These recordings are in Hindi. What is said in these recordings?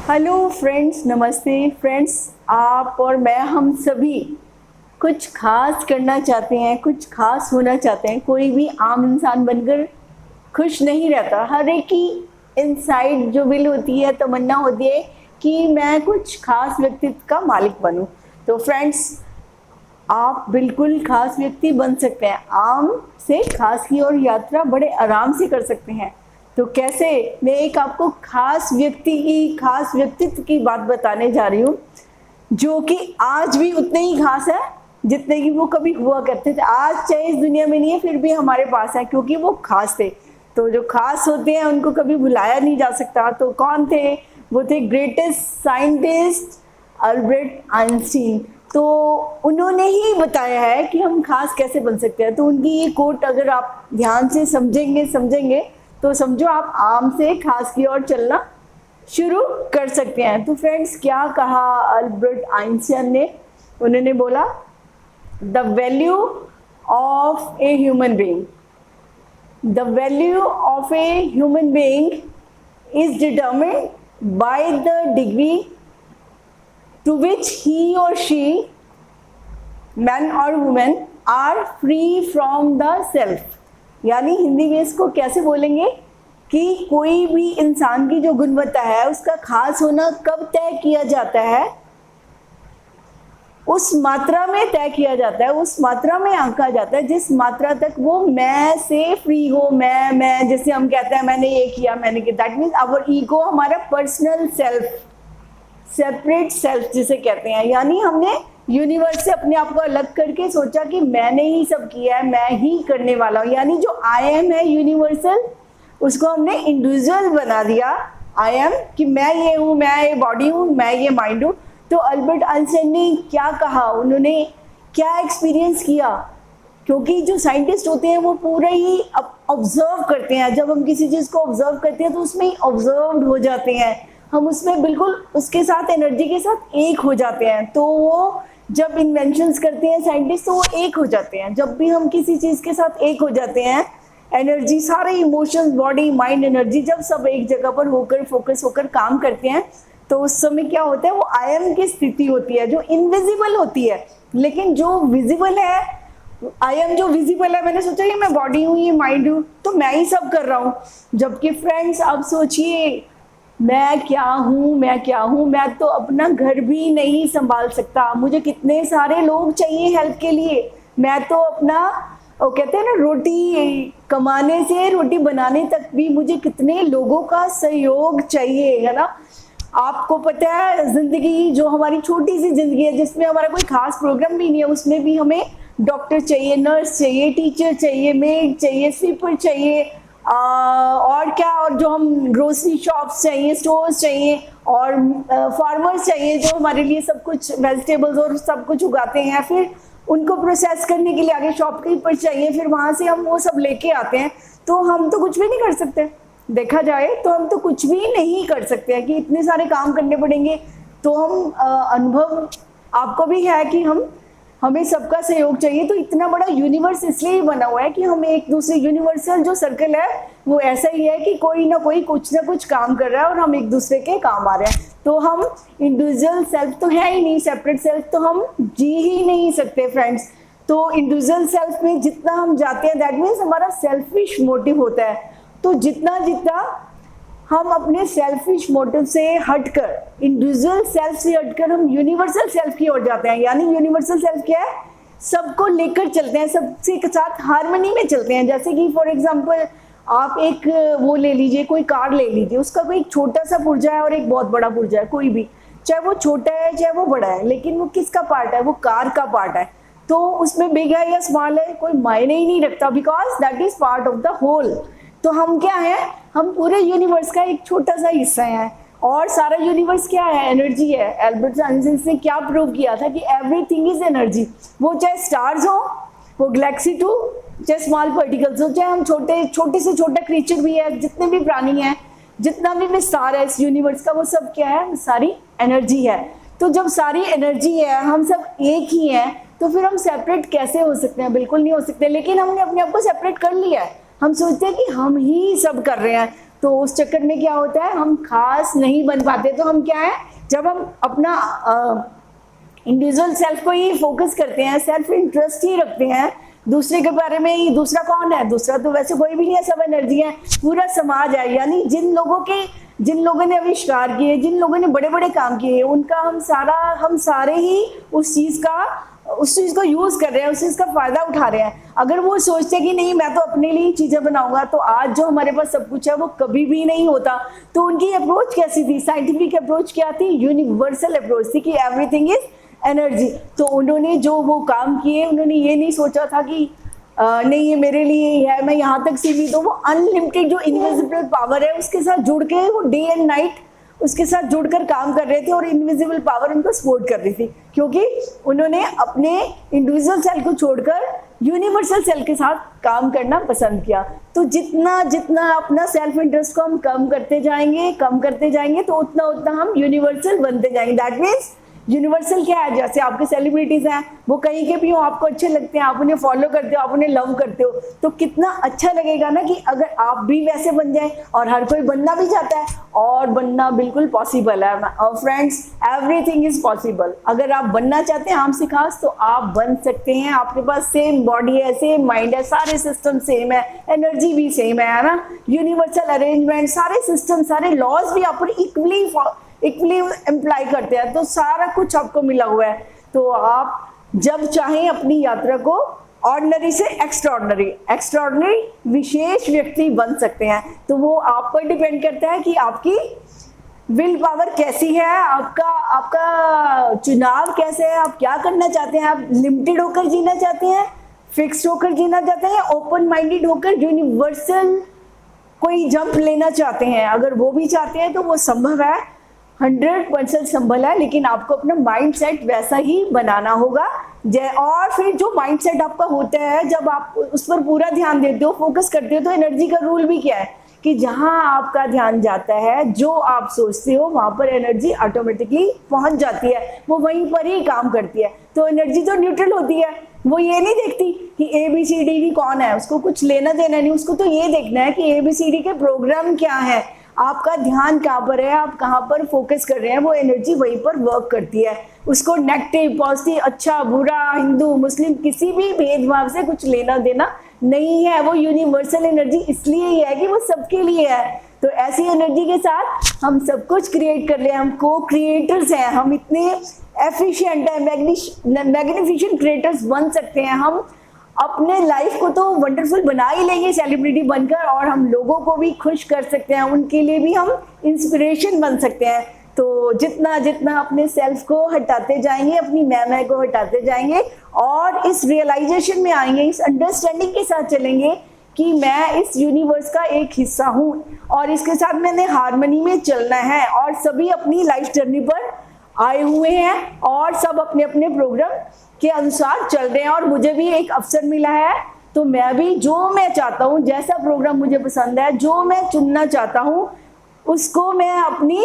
हेलो फ्रेंड्स, नमस्ते फ्रेंड्स। आप और मैं, हम सभी कुछ खास करना चाहते हैं, कुछ खास होना चाहते हैं। कोई भी आम इंसान बनकर खुश नहीं रहता। हर एक की इनसाइड जो विल होती है, तमन्ना होती है कि मैं कुछ खास व्यक्तित्व का मालिक बनूं। तो फ्रेंड्स, आप बिल्कुल खास व्यक्ति बन सकते हैं। आम से खास की ओर यात्रा बड़े आराम से कर सकते हैं। तो कैसे? मैं एक आपको खास व्यक्तित्व की बात बताने जा रही हूँ, जो कि आज भी उतने ही खास है जितने कि वो कभी हुआ करते थे। आज चाहे इस दुनिया में नहीं है, फिर भी हमारे पास है, क्योंकि वो खास थे। तो जो खास होते हैं उनको कभी भुलाया नहीं जा सकता। तो कौन थे? वो थे ग्रेटेस्ट साइंटिस्ट अल्बर्ट आइंस्टीन। तो उन्होंने ही बताया है कि हम खास कैसे बन सकते हैं। तो उनकी ये कोट अगर आप ध्यान से समझेंगे तो समझो आप आम से खास की ओर चलना शुरू कर सकते हैं। तो फ्रेंड्स, क्या कहा अल्बर्ट आइंस्टाइन ने? उन्होंने बोला, the value of a human being, the value of a human being is determined by the degree to which he or she, man or woman, are free from the self। यानी हिंदी में इसको कैसे बोलेंगे कि कोई भी इंसान की जो गुणवत्ता है, उसका खास होना कब तय किया जाता है? उस मात्रा में तय किया जाता है, उस मात्रा में आंका जाता है जिस मात्रा तक वो मैं से फ्री हो। मैं जैसे हम कहते हैं मैंने ये किया, मैंने किया, दैट मीन्स आवर ईगो, हमारा पर्सनल सेल्फ, सेपरेट सेल्फ जिसे कहते हैं। यानी हमने यूनिवर्स से अपने आप को अलग करके सोचा कि मैंने ही सब किया है, मैं ही करने वाला हूँ। यानी जो आई एम है यूनिवर्सल, उसको हमने इंडिविजुअल बना दिया। आई एम कि मैं ये हूँ, मैं ये बॉडी हूँ, मैं ये माइंड हूँ। तो अल्बर्ट आइंस्टाइन ने क्या कहा, उन्होंने क्या एक्सपीरियंस किया? क्योंकि जो साइंटिस्ट होते हैं वो पूरा ही ऑब्जर्व करते हैं। जब हम किसी चीज़ को ऑब्जर्व करते हैं तो उसमें ही ऑब्जर्व हो जाते हैं, हम उसमें बिल्कुल उसके साथ, एनर्जी के साथ एक हो जाते हैं। तो वो जब इन्वेंशंस करते हैं साइंटिस्ट, तो वो एक हो जाते हैं। जब भी हम किसी चीज़ के साथ एक हो जाते हैं, एनर्जी, सारे इमोशंस, बॉडी, माइंड, एनर्जी जब सब एक जगह पर होकर, फोकस होकर काम करते हैं, तो उस समय क्या होता है? वो आई एम की स्थिति होती है, जो इनविजिबल होती है। लेकिन जो विजिबल है, आई एम जो विजिबल है, मैंने सोचा कि मैं बॉडी हूँ, ये माइंड हूँ, तो मैं ही सब कर रहा हूँ। जबकि फ्रेंड्स, आप सोचिए, मैं क्या हूँ, मैं क्या हूँ? मैं तो अपना घर भी नहीं संभाल सकता, मुझे कितने सारे लोग चाहिए हेल्प के लिए। मैं तो अपना, वो कहते हैं ना, रोटी कमाने से रोटी बनाने तक भी मुझे कितने लोगों का सहयोग चाहिए, है ना? आपको पता है, जिंदगी जो हमारी छोटी सी जिंदगी है, जिसमें हमारा कोई खास प्रोग्राम भी नहीं है, उसमें भी हमें डॉक्टर चाहिए, नर्स चाहिए, टीचर चाहिए, मेड चाहिए, स्वीपर चाहिए, और क्या, और जो हम ग्रोसरी शॉप्स चाहिए, स्टोर्स चाहिए, और फार्मर्स चाहिए जो हमारे लिए सब कुछ वेजिटेबल्स और सब कुछ उगाते हैं। फिर उनको प्रोसेस करने के लिए आगे शॉपकीपर चाहिए, फिर वहाँ से हम वो सब लेके आते हैं। तो हम तो कुछ भी नहीं कर सकते, देखा जाए तो हम तो कुछ भी नहीं कर सकते हैं कि इतने सारे काम करने पड़ेंगे। तो हम अनुभव आपको भी है कि हमें सबका सहयोग चाहिए। तो इतना बड़ा यूनिवर्स इसलिए बना हुआ है कि हम एक दूसरे, यूनिवर्सल जो सर्कल है वो ऐसा ही है कि कोई ना कोई कुछ ना कुछ काम कर रहा है और हम एक दूसरे के काम आ रहे हैं। तो हम इंडिविजुअल सेल्फ तो है ही नहीं, सेपरेट सेल्फ तो हम जी ही नहीं सकते फ्रेंड्स। तो इंडिविजुअल सेल्फ में जितना हम जाते हैं, दैट मीन्स हमारा सेल्फिश मोटिव होता है। तो जितना हम अपने सेल्फिश मोटिव से हटकर, इंडिविजुअल सेल्फ से हटकर हम यूनिवर्सल सेल्फ की ओर जाते हैं। यानी यूनिवर्सल सेल्फ क्या है? सबको लेकर चलते हैं, सबसे के साथ हार्मनी में चलते हैं। जैसे कि फॉर एग्जांपल, आप एक वो ले लीजिए, कोई कार ले लीजिए, उसका कोई एक छोटा सा पुर्जा है और एक बहुत बड़ा पुर्जा है, कोई भी, चाहे वो छोटा है चाहे वो बड़ा है, लेकिन वो किसका पार्ट है? वो कार का पार्ट है। तो उसमें बिग है या स्मॉल है कोई मायने ही नहीं रखता, because that is part of the whole. तो हम क्या है? हम पूरे यूनिवर्स का एक छोटा सा हिस्सा है। और सारा यूनिवर्स क्या है? एनर्जी है। एल्बर्ट आइंस्टाइन ने क्या प्रूव किया था कि एवरीथिंग इज एनर्जी। वो चाहे स्टार्स हो, वो गैलेक्सी टू, चाहे स्मॉल पार्टिकल्स हो, चाहे हम छोटे से छोटा क्रीचर भी है, जितने भी प्राणी हैं, जितना भी विस्तार है इस यूनिवर्स का, वो सब क्या है? सारी एनर्जी है। तो जब सारी एनर्जी है, हम सब एक ही हैं, तो फिर हम सेपरेट कैसे हो सकते हैं? बिल्कुल नहीं हो सकते। लेकिन हमने अपने आप को सेपरेट कर लिया है। हम सोचते हैं कि हम ही सब कर रहे हैं। तो उस चक्कर में क्या होता है, हम खास नहीं बन पाते। तो हम क्या है, जब हम अपना इंडिविजुअल सेल्फ को ही फोकस करते हैं, सेल्फ इंटरेस्ट ही रखते हैं, दूसरे के बारे में ही, दूसरा कौन है, दूसरा तो वैसे कोई भी नहीं है, सब एनर्जी है, पूरा समाज है। यानी जिन लोगों ने आविष्कार किए, जिन लोगों ने बड़े बड़े काम किए, उनका हम सारे ही उस चीज को यूज कर रहे हैं, उस चीज का फायदा उठा रहे हैं। अगर वो सोचते कि नहीं मैं तो अपने लिए चीजें बनाऊंगा, तो आज जो हमारे पास सब कुछ है वो कभी भी नहीं होता। तो उनकी अप्रोच कैसी थी, साइंटिफिक अप्रोच क्या थी, यूनिवर्सल अप्रोच थी कि एवरीथिंग इज एनर्जी। तो उन्होंने जो वो काम किए, उन्होंने ये नहीं सोचा था कि नहीं ये मेरे लिए ही है, मैं यहाँ तक सीमित हूँ। वो अनलिमिटेड जो इनविजिबल पावर है उसके साथ जुड़ के वो डे एंड नाइट उसके साथ जुड़कर काम कर रहे थे, और इनविजिबल पावर उनको सपोर्ट कर रही थी, क्योंकि उन्होंने अपने इंडिविजुअल सेल को छोड़कर यूनिवर्सल सेल के साथ काम करना पसंद किया। तो जितना जितना अपना सेल्फ इंटरेस्ट को हम कम करते जाएंगे तो उतना उतना हम यूनिवर्सल बनते जाएंगे। दैट मीन्स यूनिवर्सल क्या है, जैसे आपके सेलिब्रिटीज हैं, वो कहीं के भी हो, आपको अच्छे लगते हैं, आप उन्हें फॉलो करते हो, आप उन्हें लव करते हो, तो कितना अच्छा लगेगा ना कि अगर आप भी वैसे बन जाए। और हर कोई बनना भी चाहता है, और बनना बिल्कुल पॉसिबल है। और फ्रेंड्स, एवरीथिंग इज पॉसिबल। अगर आप बनना चाहते हैं हमसे खास, तो आप बन सकते हैं। आपके पास सेम बॉडी है, सेम माइंड है, सारे सिस्टम सेम है, एनर्जी भी सेम है ना, यूनिवर्सल अरेंजमेंट, सारे सिस्टम, सारे लॉज भी आप पर इक्वली एम्प्लाई करते हैं। तो सारा कुछ आपको मिला हुआ है। तो आप जब चाहें अपनी यात्रा को ऑर्डिनरी से एक्स्ट्राऑर्डिनरी विशेष व्यक्ति बन सकते हैं। तो वो आप पर डिपेंड करता है कि आपकी विल पावर कैसी है, आपका चुनाव कैसे है, आप क्या करना चाहते हैं। आप लिमिटेड होकर जीना चाहते हैं, फिक्स्ड होकर जीना चाहते हैं, ओपन माइंडेड होकर यूनिवर्सल कोई जंप लेना चाहते हैं। अगर वो भी चाहते हैं तो वो संभव है, 100% संभल है, लेकिन आपको अपना माइंड सेट वैसा ही बनाना होगा। और फिर जो माइंड सेट आपका होता है, जब आप उस पर पूरा ध्यान देते हो, फोकस करते हो, तो एनर्जी का रूल भी क्या है कि जहां आपका ध्यान जाता है, जो आप सोचते हो, वहां पर एनर्जी ऑटोमेटिकली पहुंच जाती है, वो वहीं पर ही काम करती है। तो एनर्जी तो न्यूट्रल होती है, वो ये नहीं देखती कि ABCD कौन है, उसको कुछ लेना देना नहीं, उसको तो ये देखना है कि ABCD के प्रोग्राम क्या है, आपका ध्यान कहाँ पर है, आप कहाँ पर फोकस कर रहे हैं, वो एनर्जी वहीं पर वर्क करती है। उसको नेगेटिव पॉजिटिव, अच्छा बुरा, हिंदू मुस्लिम, किसी भी भेदभाव से कुछ लेना देना नहीं है। वो यूनिवर्सल एनर्जी इसलिए ही है कि वो सबके लिए है। तो ऐसी एनर्जी के साथ हम सब कुछ क्रिएट कर ले, हम को क्रिएटर्स हैं, हम इतने एफिशिएंट हैं, मैग्निफिसेंट क्रिएटर्स बन सकते हैं। हम अपने लाइफ को तो वंडरफुल बना ही लेंगे सेलिब्रिटी बनकर, और हम लोगों को भी खुश कर सकते हैं, उनके लिए भी हम इंस्पिरेशन बन सकते हैं। तो जितना जितना अपने सेल्फ को हटाते जाएंगे, अपनी मैं को हटाते जाएंगे, और इस रियलाइजेशन में आएंगे, इस अंडरस्टैंडिंग के साथ चलेंगे कि मैं इस यूनिवर्स का एक हिस्सा हूँ, और इसके साथ मैंने हार्मनी में चलना है, और सभी अपनी लाइफ जर्नी पर आए हुए हैं, और सब अपने अपने प्रोग्राम के अनुसार चल रहे हैं। और मुझे भी एक अवसर मिला है, तो मैं भी जो मैं चाहता हूँ, जैसा प्रोग्राम मुझे पसंद है, जो मैं चुनना चाहता हूँ, उसको मैं अपनी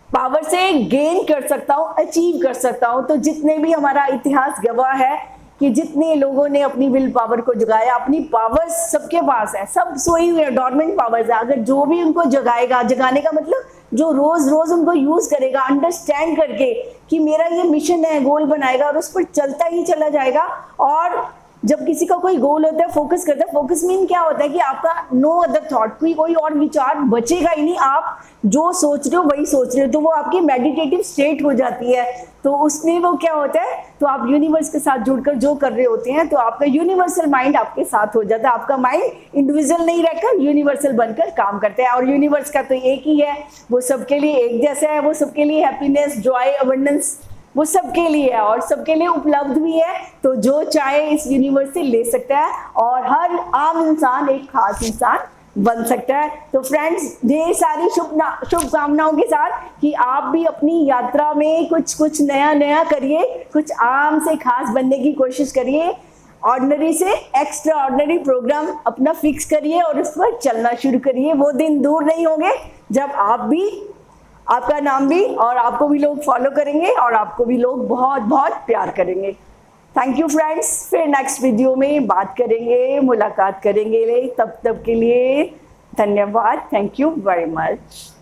पावर से गेन कर सकता हूँ, अचीव कर सकता हूँ। तो जितने भी हमारा इतिहास गवाह है कि जितने लोगों ने अपनी विल पावर को जगाया, अपनी पावर्स सबके पास है, सब सोई हुए डॉर्मेंट पावर्स है। अगर जो भी उनको जगाएगा, जगाने का मतलब जो रोज रोज उनको यूज करेगा, अंडरस्टैंड करके कि मेरा ये मिशन है, गोल बनाएगा, और उस पर चलता ही चला जाएगा। और जब किसी का कोई गोल होता है, फोकस करता है, फोकस मीन क्या होता है कि आपका नो अदर थॉट, कोई और विचार बचेगा ही नहीं, आप जो सोच रहे हो वही सोच रहे हो, तो वो आपकी मेडिटेटिव स्टेट हो जाती है। तो उसमें वो क्या होता है, तो आप यूनिवर्स के साथ जुड़कर जो कर रहे होते हैं, तो आपका यूनिवर्सल माइंड आपके साथ हो जाता है। आपका माइंड इंडिविजुअल नहीं रहकर यूनिवर्सल बनकर काम करता है। और यूनिवर्स का तो एक ही है, वो सबके लिए एक जैसा है, वो सबके लिए हैप्पीनेस, जॉय, अबंडेंस वो सबके लिए है, और सबके लिए उपलब्ध भी है। तो जो चाहे इस यूनिवर्स से ले सकता है, और हर आम इंसान एक खास इंसान बन सकता है। तो फ्रेंड्स, ढेर सारी शुभकामनाओं के साथ कि आप भी अपनी यात्रा में कुछ नया करिए, कुछ आम से खास बनने की कोशिश करिए, ऑर्डिनरी से एक्स्ट्रा ऑर्डिनरी प्रोग्राम अपना फिक्स करिए, और उस पर चलना शुरू करिए। वो दिन दूर नहीं होंगे जब आप भी, आपका नाम भी, और आपको भी लोग फॉलो करेंगे, और आपको भी लोग बहुत बहुत प्यार करेंगे। थैंक यू फ्रेंड्स, फिर नेक्स्ट वीडियो में बात करेंगे, मुलाकात करेंगे। तब के लिए धन्यवाद, थैंक यू वेरी मच।